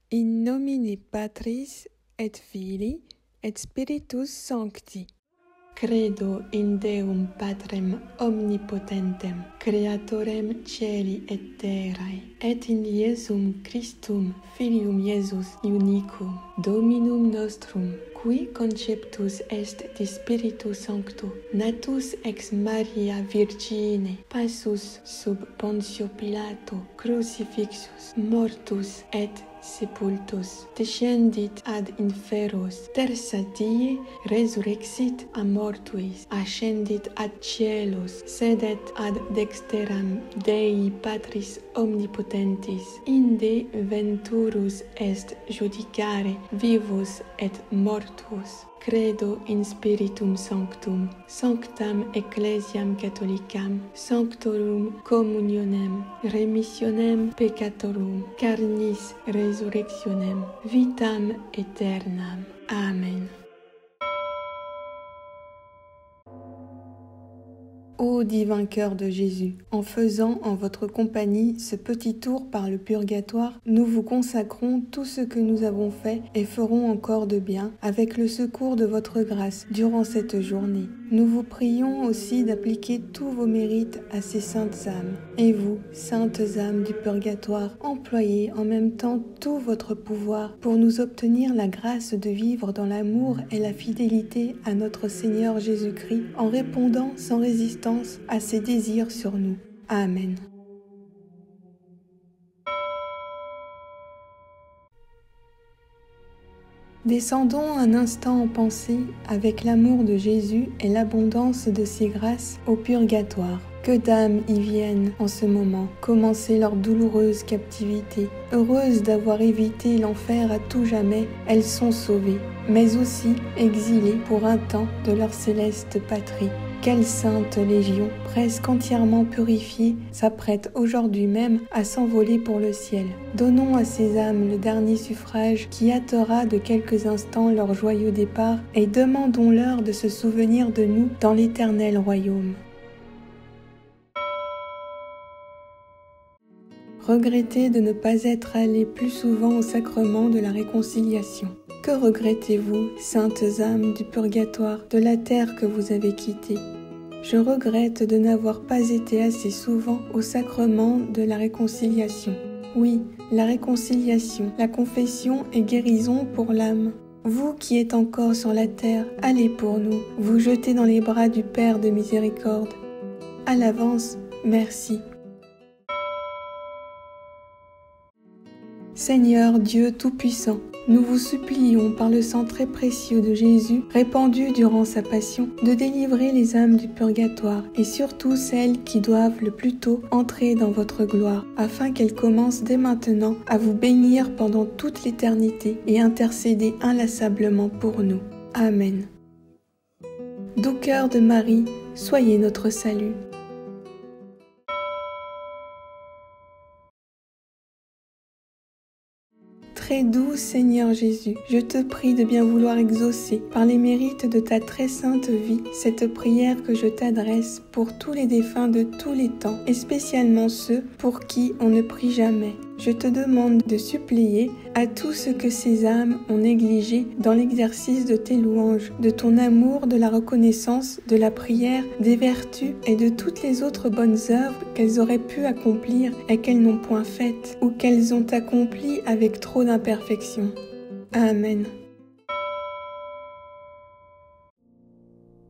In nomine Patris et Filii et Spiritus Sancti. Credo in Deum Patrem omnipotentem, Creatorem Caeli et terrae, et in Iesum Christum Filium Iesus unicum, Dominum nostrum, qui conceptus est de Spiritu Sancto, natus ex Maria Virgine, passus sub Pontio Pilato, crucifixus, mortus et sepultus, descendit ad inferos, tertia die resurrexit a mortuis, ascendit ad cielos, sedet ad dexteram Dei Patris omnipotentis, inde venturus est judicare vivus et mortuos. Credo in Spiritum Sanctum, Sanctam Ecclesiam Catholicam, Sanctorum Communionem, Remissionem Peccatorum, Carnis Resurrectionem, Vitam Aeternam. Amen. Ô divin cœur de Jésus, en faisant en votre compagnie ce petit tour par le purgatoire, nous vous consacrons tout ce que nous avons fait et ferons encore de bien avec le secours de votre grâce durant cette journée. Nous vous prions aussi d'appliquer tous vos mérites à ces saintes âmes. Et vous, saintes âmes du purgatoire, employez en même temps tout votre pouvoir pour nous obtenir la grâce de vivre dans l'amour et la fidélité à notre Seigneur Jésus-Christ en répondant sans résistance à ses désirs sur nous. Amen. Descendons un instant en pensée avec l'amour de Jésus et l'abondance de ses grâces au purgatoire. Que d'âmes y viennent en ce moment, commencer leur douloureuse captivité. Heureuses d'avoir évité l'enfer à tout jamais, elles sont sauvées, mais aussi exilées pour un temps de leur céleste patrie. Quelle sainte légion, presque entièrement purifiée, s'apprête aujourd'hui même à s'envoler pour le ciel. Donnons à ces âmes le dernier suffrage qui hâtera de quelques instants leur joyeux départ et demandons-leur de se souvenir de nous dans l'éternel royaume. Regrettez de ne pas être allés plus souvent au sacrement de la réconciliation. Que regrettez-vous, saintes âmes du purgatoire, de la terre que vous avez quittée? Je regrette de n'avoir pas été assez souvent au sacrement de la réconciliation. Oui, la réconciliation, la confession et guérison pour l'âme. Vous qui êtes encore sur la terre, allez pour nous, vous jeter dans les bras du Père de miséricorde. À l'avance, merci. Seigneur Dieu Tout-Puissant, nous vous supplions par le sang très précieux de Jésus, répandu durant sa passion, de délivrer les âmes du purgatoire et surtout celles qui doivent le plus tôt entrer dans votre gloire, afin qu'elles commencent dès maintenant à vous bénir pendant toute l'éternité et intercéder inlassablement pour nous. Amen. Doux cœur de Marie, soyez notre salut. Très doux Seigneur Jésus, je te prie de bien vouloir exaucer, par les mérites de ta très sainte vie, cette prière que je t'adresse pour tous les défunts de tous les temps, et spécialement ceux pour qui on ne prie jamais. Je te demande de supplier à tout ce que ces âmes ont négligé dans l'exercice de tes louanges, de ton amour, de la reconnaissance, de la prière, des vertus et de toutes les autres bonnes œuvres qu'elles auraient pu accomplir et qu'elles n'ont point faites, ou qu'elles ont accomplies avec trop d'imperfection. Amen.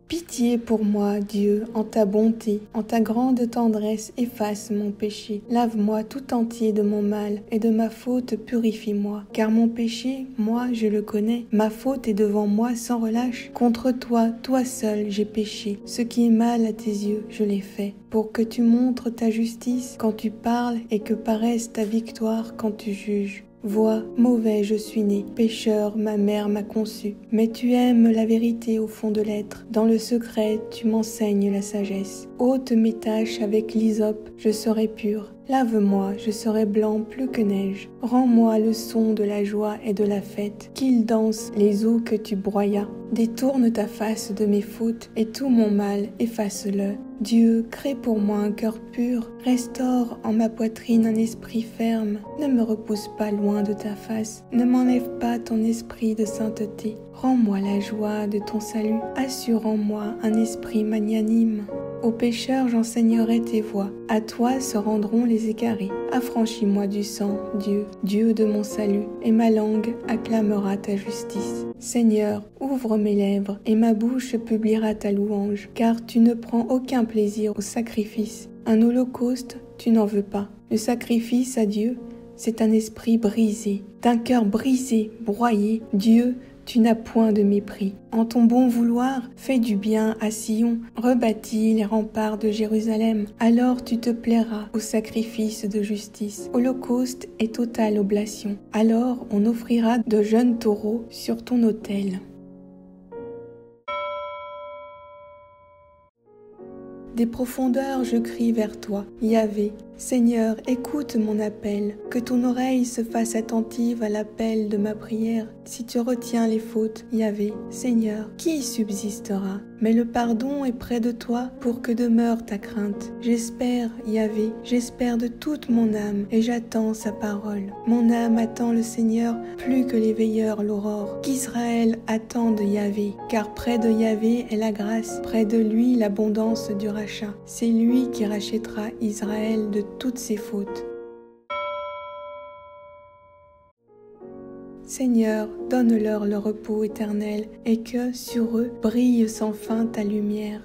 Pitié pour moi, Dieu, en ta bonté, en ta grande tendresse, efface mon péché. Lave-moi tout entier de mon mal, et de ma faute purifie-moi. Car mon péché, moi, je le connais. Ma faute est devant moi sans relâche. Contre toi, toi seul, j'ai péché. Ce qui est mal à tes yeux, je l'ai fait. Pour que tu montres ta justice quand tu parles, et que paraisse ta victoire quand tu juges. Vois, mauvais je suis né, pécheur ma mère m'a conçu. Mais tu aimes la vérité au fond de l'être, dans le secret tu m'enseignes la sagesse. Ôte mes taches avec l'hysope, je serai pur. Lave-moi, je serai blanc plus que neige. Rends-moi le son de la joie et de la fête, qu'ils dansent les eaux que tu broyas. Détourne ta face de mes fautes, et tout mon mal, efface-le. Dieu, crée pour moi un cœur pur, restaure en ma poitrine un esprit ferme. Ne me repousse pas loin de ta face, ne m'enlève pas ton esprit de sainteté. Rends-moi la joie de ton salut, assure en moi un esprit magnanime. Aux pécheurs j'enseignerai tes voies, à toi se rendront les égarés. Affranchis-moi du sang, Dieu, Dieu de mon salut, et ma langue acclamera ta justice. Seigneur, ouvre mes lèvres, et ma bouche publiera ta louange, car tu ne prends aucun plaisir au sacrifice. Un holocauste, tu n'en veux pas. Le sacrifice à Dieu, c'est un esprit brisé, d'un cœur brisé, broyé. Dieu, tu n'as point de mépris. En ton bon vouloir, fais du bien à Sion, rebâtis les remparts de Jérusalem. Alors tu te plairas au sacrifice de justice, holocauste et totale oblation. Alors on offrira de jeunes taureaux sur ton autel. Des profondeurs je crie vers toi, Yahvé. Seigneur, écoute mon appel, que ton oreille se fasse attentive à l'appel de ma prière. Si tu retiens les fautes, Yahvé, Seigneur, qui subsistera? Mais le pardon est près de toi pour que demeure ta crainte. J'espère, Yahvé, j'espère de toute mon âme et j'attends sa parole. Mon âme attend le Seigneur plus que les veilleurs l'aurore. Qu'Israël attende Yahvé, car près de Yahvé est la grâce, près de lui l'abondance du rachat. C'est lui qui rachètera Israël de toutes ses fautes. Seigneur, donne-leur le repos éternel et que sur eux brille sans fin ta lumière.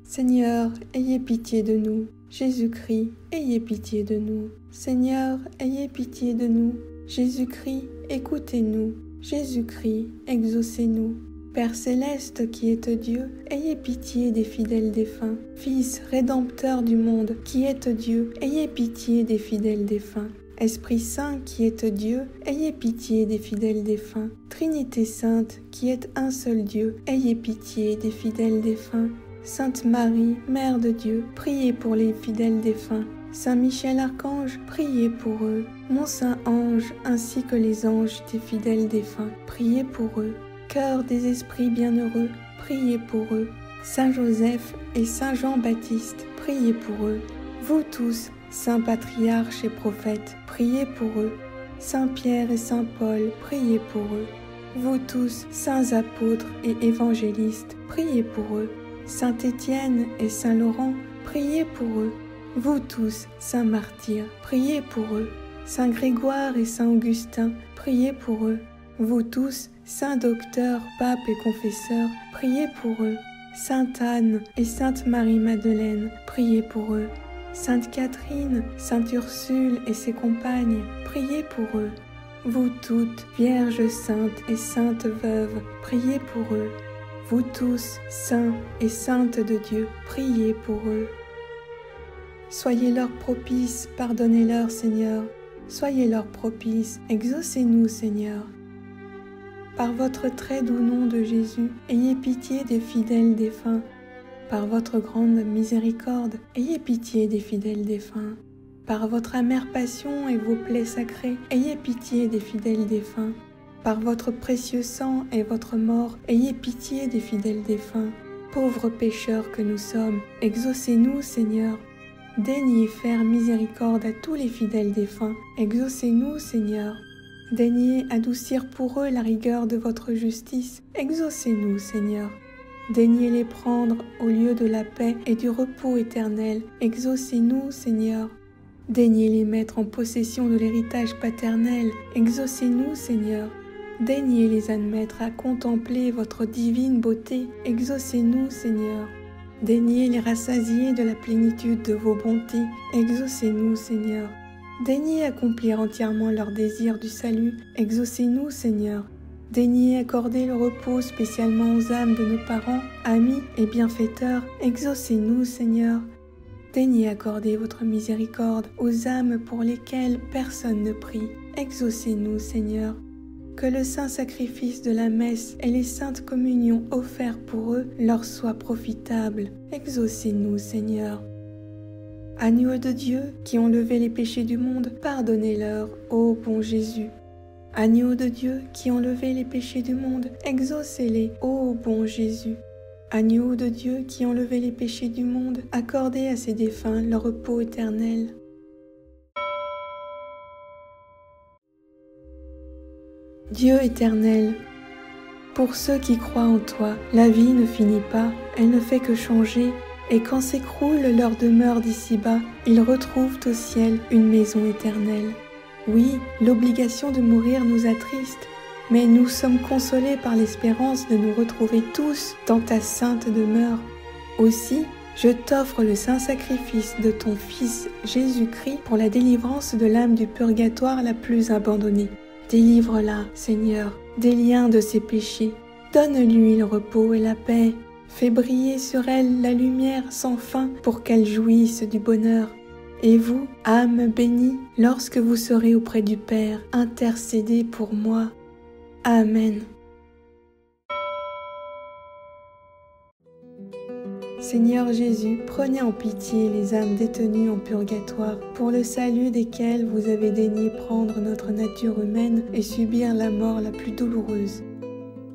Seigneur, ayez pitié de nous. Jésus-Christ, ayez pitié de nous. Seigneur, ayez pitié de nous. Jésus-Christ, écoutez-nous. Jésus-Christ, exaucez-nous. Père céleste qui êtes Dieu, ayez pitié des fidèles défunts. Fils rédempteur du monde qui êtes Dieu, ayez pitié des fidèles défunts. Esprit Saint qui êtes Dieu, ayez pitié des fidèles défunts. Trinité Sainte qui êtes un seul Dieu, ayez pitié des fidèles défunts. Sainte Marie, Mère de Dieu, priez pour les fidèles défunts. Saint Michel Archange, priez pour eux. Mon Saint Ange, ainsi que les anges des fidèles défunts, priez pour eux. Cœur des esprits bienheureux, priez pour eux. Saint Joseph et Saint Jean-Baptiste, priez pour eux. Vous tous, saints patriarches et prophètes, priez pour eux. Saint Pierre et Saint Paul, priez pour eux. Vous tous, saints apôtres et évangélistes, priez pour eux. Saint Étienne et Saint Laurent, priez pour eux. Vous tous, saints martyrs, priez pour eux. Saint Grégoire et Saint Augustin, priez pour eux. Vous tous, saints docteurs, papes et confesseurs, priez pour eux. Sainte Anne et Sainte Marie-Madeleine, priez pour eux. Sainte Catherine, Sainte Ursule et ses compagnes, priez pour eux. Vous toutes, Vierges saintes et saintes veuves, priez pour eux. Vous tous, saints et saintes de Dieu, priez pour eux. Soyez-leur propices, pardonnez-leur, Seigneur. Soyez-leur propices, exaucez-nous, Seigneur. Par votre très doux nom de Jésus, ayez pitié des fidèles défunts. Par votre grande miséricorde, ayez pitié des fidèles défunts. Par votre amère passion et vos plaies sacrées, ayez pitié des fidèles défunts. Par votre précieux sang et votre mort, ayez pitié des fidèles défunts. Pauvres pécheurs que nous sommes, exaucez-nous, Seigneur. Daignez faire miséricorde à tous les fidèles défunts. Exaucez-nous, Seigneur. Daignez adoucir pour eux la rigueur de votre justice. Exaucez-nous, Seigneur. Daignez les prendre au lieu de la paix et du repos éternel. Exaucez-nous, Seigneur. Daignez les mettre en possession de l'héritage paternel. Exaucez-nous, Seigneur. Daignez les admettre à contempler votre divine beauté. Exaucez-nous, Seigneur. Daignez les rassasier de la plénitude de vos bontés. Exaucez-nous, Seigneur. Daignez accomplir entièrement leur désir du salut. Exaucez-nous, Seigneur. Daignez accorder le repos spécialement aux âmes de nos parents, amis et bienfaiteurs. Exaucez-nous, Seigneur. Daignez accorder votre miséricorde aux âmes pour lesquelles personne ne prie. Exaucez-nous, Seigneur. que le saint sacrifice de la messe et les saintes communions offertes pour eux leur soient profitables. Exaucez-nous, Seigneur. Agneaux de Dieu qui ont levé les péchés du monde, pardonnez-leur, ô bon Jésus. Agneaux de Dieu qui ont levé les péchés du monde, exaucez-les, ô bon Jésus. Agneaux de Dieu qui ont levé les péchés du monde, accordez à ces défunts leur repos éternel. Dieu éternel, pour ceux qui croient en toi, la vie ne finit pas, elle ne fait que changer, et quand s'écroule leur demeure d'ici-bas, ils retrouvent au ciel une maison éternelle. Oui, l'obligation de mourir nous attriste, mais nous sommes consolés par l'espérance de nous retrouver tous dans ta sainte demeure. Aussi, je t'offre le saint sacrifice de ton Fils Jésus-Christ pour la délivrance de l'âme du purgatoire la plus abandonnée. Délivre-la, Seigneur, des liens de ses péchés. Donne-lui le repos et la paix. Fais briller sur elle la lumière sans fin pour qu'elle jouisse du bonheur. Et vous, âme bénie, lorsque vous serez auprès du Père, intercédez pour moi. Amen. Seigneur Jésus, prenez en pitié les âmes détenues en purgatoire, pour le salut desquelles vous avez daigné prendre notre nature humaine et subir la mort la plus douloureuse.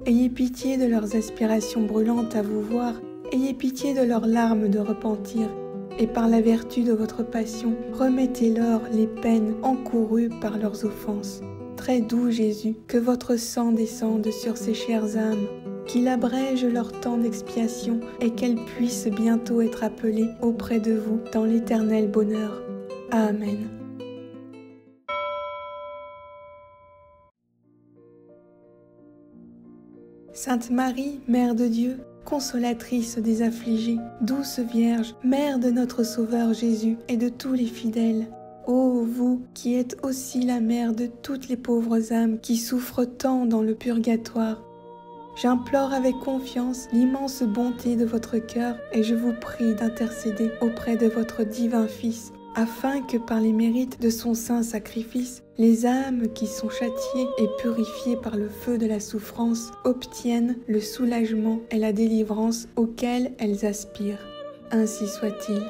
Ayez pitié de leurs aspirations brûlantes à vous voir, ayez pitié de leurs larmes de repentir, et par la vertu de votre passion, remettez-leur les peines encourues par leurs offenses. Très doux Jésus, que votre sang descende sur ces chères âmes, qu'il abrège leur temps d'expiation et qu'elles puissent bientôt être appelées auprès de vous dans l'éternel bonheur. Amen. Sainte Marie, Mère de Dieu, consolatrice des affligés, douce Vierge, Mère de notre Sauveur Jésus et de tous les fidèles, ô vous qui êtes aussi la mère de toutes les pauvres âmes qui souffrent tant dans le purgatoire, j'implore avec confiance l'immense bonté de votre cœur et je vous prie d'intercéder auprès de votre divin Fils, afin que par les mérites de son saint sacrifice, les âmes qui sont châtiées et purifiées par le feu de la souffrance obtiennent le soulagement et la délivrance auxquels elles aspirent. Ainsi soit-il.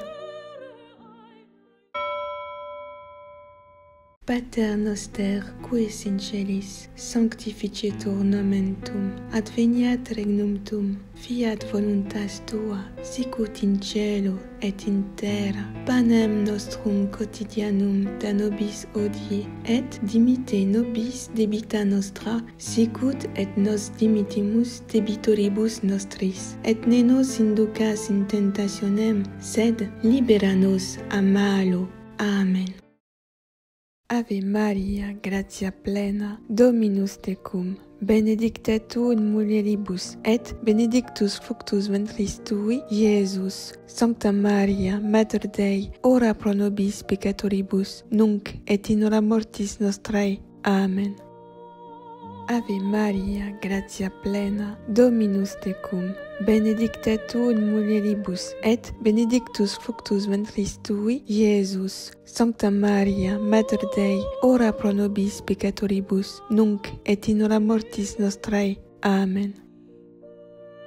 Pater noster, qui es in celis, sanctificetur nomen tuum, adveniat regnum tuum, fiat voluntas tua, sicut in cielo et in terra. Panem nostrum quotidianum da nobis hodie, et dimitte nobis debita nostra, sicut et nos dimittimus debitoribus nostris, et ne nos inducas in tentationem, sed libera nos a malo. Amen. Ave Maria, gratia plena, Dominus tecum, benedicta tu in mulieribus, et benedictus fructus ventris tui, Iesus. Sancta Maria, Mater Dei, ora pro nobis peccatoribus, nunc et in hora mortis nostrae. Amen. Ave Maria, gratia plena, Dominus tecum, benedicta tu in mulieribus, et benedictus fructus ventris tui, Iesus. Sancta Maria, Mater Dei, ora pro nobis peccatoribus, nunc et in hora mortis nostrae. Amen.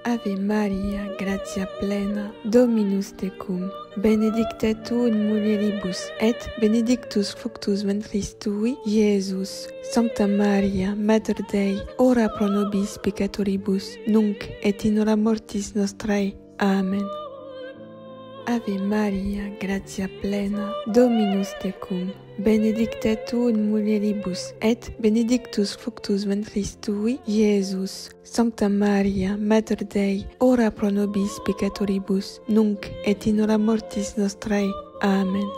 Ave Maria, gratia plena, Dominus tecum, benedicta tu in mulieribus, et benedictus fructus ventris tui, Iesus. Sancta Maria, Mater Dei, ora pro nobis peccatoribus, nunc et in hora mortis nostrae. Amen. Ave Maria, gratia plena, Dominus tecum, benedicta tu in mulieribus, et benedictus fructus ventris tui, Iesus. Sancta Maria, Mater Dei, ora pro nobis peccatoribus, nunc et in hora mortis nostrae. Amen.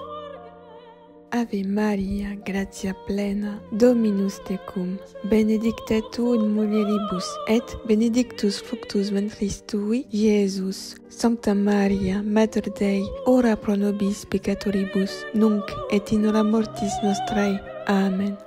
Ave Maria, gratia plena, Dominus tecum, benedicta tu in mulieribus, et benedictus fructus ventris tui, Iesus. Sancta Maria, Mater Dei, ora pro nobis peccatoribus, nunc et in hora mortis nostrae. Amen.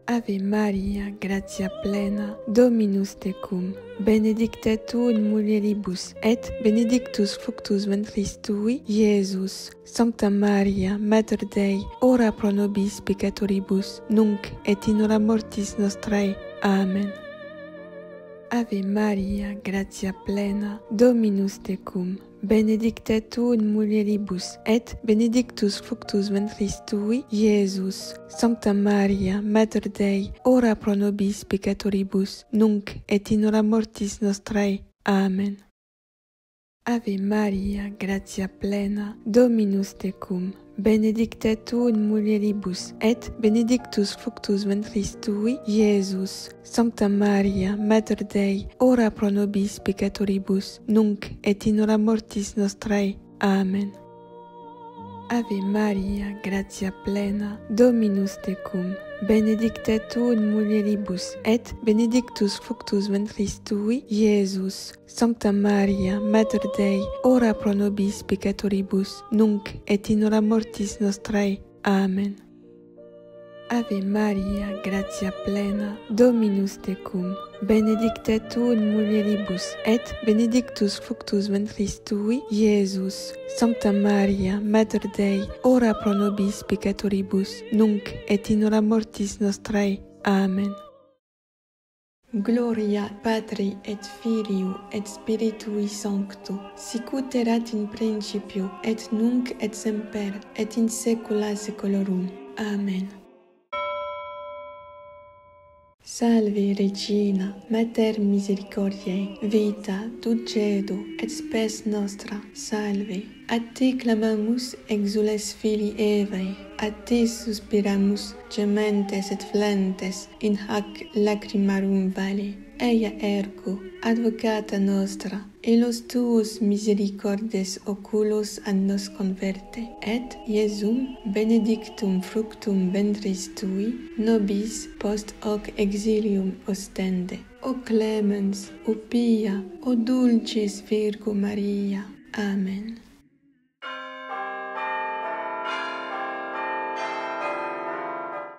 Ave Maria, gratia plena, Dominus tecum, benedicta tu in mulieribus, et benedictus fructus ventris tui, Iesus. Sancta Maria, Mater Dei, ora pro nobis peccatoribus, nunc et in hora mortis nostrae. Amen. Ave Maria, gratia plena, Dominus tecum, benedicta tu in mulieribus, et benedictus fructus ventris tui, Iesus. Sancta Maria, Mater Dei, ora pro nobis peccatoribus, nunc et in hora mortis nostrae. Amen. Ave Maria, gratia plena, Dominus tecum, benedicta tu in mulieribus, et benedictus fructus ventris tui, Iesus. Sancta Maria, Mater Dei, ora pro nobis peccatoribus, nunc et in hora mortis nostrae. Amen. Ave Maria, gratia plena, Dominus tecum, benedicta tu in mulieribus, et benedictus fructus ventris tui, Iesus. Sancta Maria, Mater Dei, ora pro nobis peccatoribus, nunc et in hora mortis nostrae. Amen. Ave Maria, gratia plena, Dominus tecum, benedicta tu in mulieribus, et benedictus fructus ventris tui, Iesus. Sancta Maria, Mater Dei, ora pro nobis peccatoribus, nunc et in hora mortis nostrae. Amen. Gloria Patri et Filio et Spiritui Sancto, sicut erat in principio, et nunc et semper, et in saecula saeculorum. Amen. Salve Regina, Mater misericordiae, vita, dulcedo, et spes nostra, salve. A te clamamus exules filii Evae, a te suspiramus, gementes et flentes, in hac lacrimarum vale. Eia ergo, advocata nostra, elos tuos misericordes oculos ad nos converte, et Iesum benedictum fructum ventris tui, nobis post hoc exilium ostende. O clemens, o pia, o dulcis Virgo Maria. Amen.